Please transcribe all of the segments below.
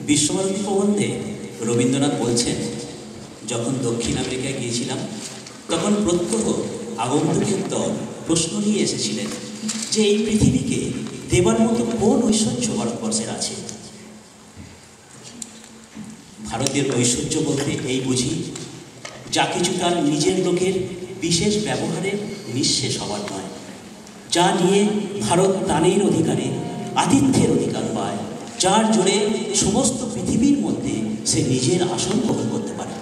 বিশ্বভারতী প্রবন্ধে রবীন্দ্রনাথ বলছেন, যখন দক্ষিণ আমেরিকায় গিয়েছিলাম তখন প্রত্যহ আগন্তুকের দল প্রশ্ন নিয়ে এসেছিলেন যে এই পৃথিবীকে দেবার মতো কোন ঐশ্বর্য ভারতবর্ষের আছে। ভারতের ঐশ্বর্য বলতে এই বুঝি যা কিছু তার নিজের লোকের বিশেষ ব্যবহারে নিঃশেষ হবার নয়, যা নিয়ে ভারত দানের অধিকারে আতিথ্যের অধিকার পায়, যার জোরে সমস্ত পৃথিবীর মধ্যে সে নিজের আসন গ্রহণ করতে পারে।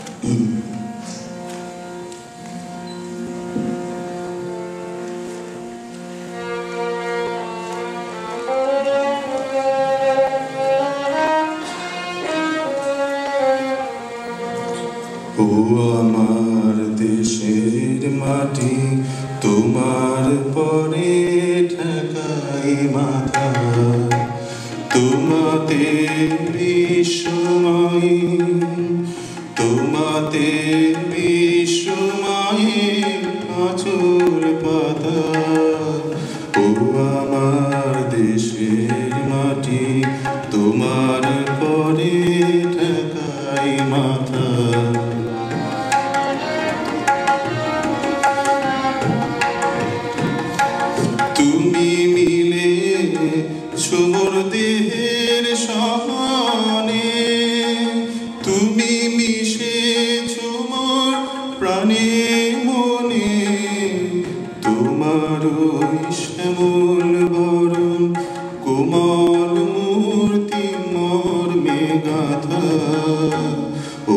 ও আমার দেশের মাটি, তোমার পরে ঠেকাই মাথা, তোমাতে বিশ্বময়, তোমাতে বিশ্বময় আঁচল পাতা। ও আমার দেশের মাটি, তোমার পরে ঠেকাই মাথা। তুমি মিলে মোর দেহের সমানে, তুমি মিশেছ মোর প্রাণে মনে, তোমার ওই শ্যামল বরণ কোমল মূর্তি মর্মে গাথা। ও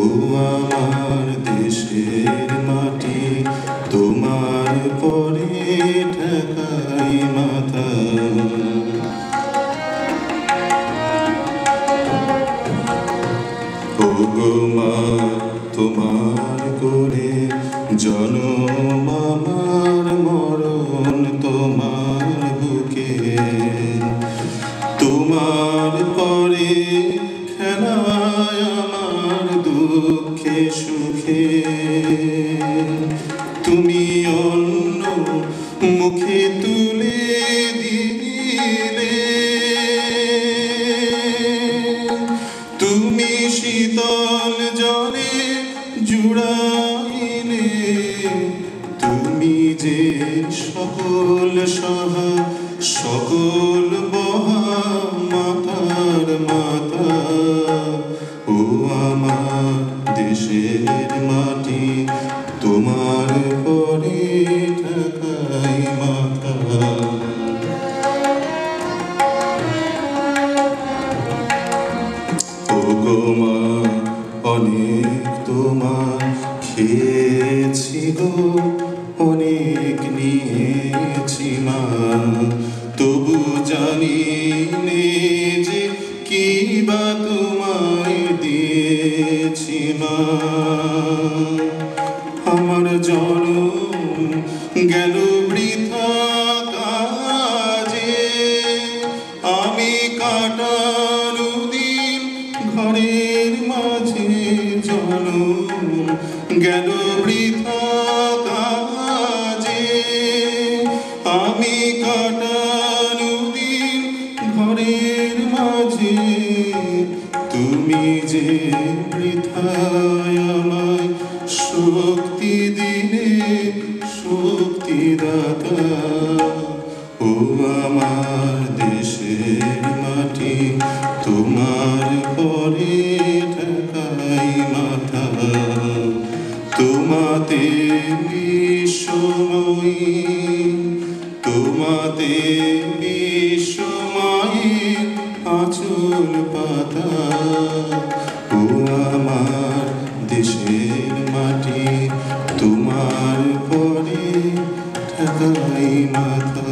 আমার দেশের মাটি, তোমার পরে ঠেকাই মাথা। ও গো মা, তোমার করে জনম আমার, মরণ তোমার বুকে, তোমার পরে খেলায় আমার দুঃখে সুখে। তুমি অন্য মুখে তুলে দিলে, তুমি শীতল জলে জুড়াইলে, তুমি যে সকল সহা সকল বহা মাতার মাতা। ও আমার দেশের মাটি, তোমার পরে ঠেকাই মাথা। ও গো মা, অনেক তোমার খেয়েছি গো, অনেক নিয়েছি মা, তবু জানি নে যে কি বা তোমায় দিয়েছি মা। আমার জনম গেল বৃথা কাজে, আমি কাটানো দিন ঘরের মাঝে, জনম গেল বৃথা কাজে, আমি কাটানো দিন ঘরের মাঝে। তুমি যে বৃথায় আমায় শক্তি দিলে শক্তিদাতা। ও আমার দেশের মাটি, তোমার পরে ঠেকাই মাথা। তোমাতে বিশ্বময়, তোমাতে বিশ্বময় আঁচল পাতা। ও আমার দেশের মাটি, তোমার পরে ঠেকাই মাথা।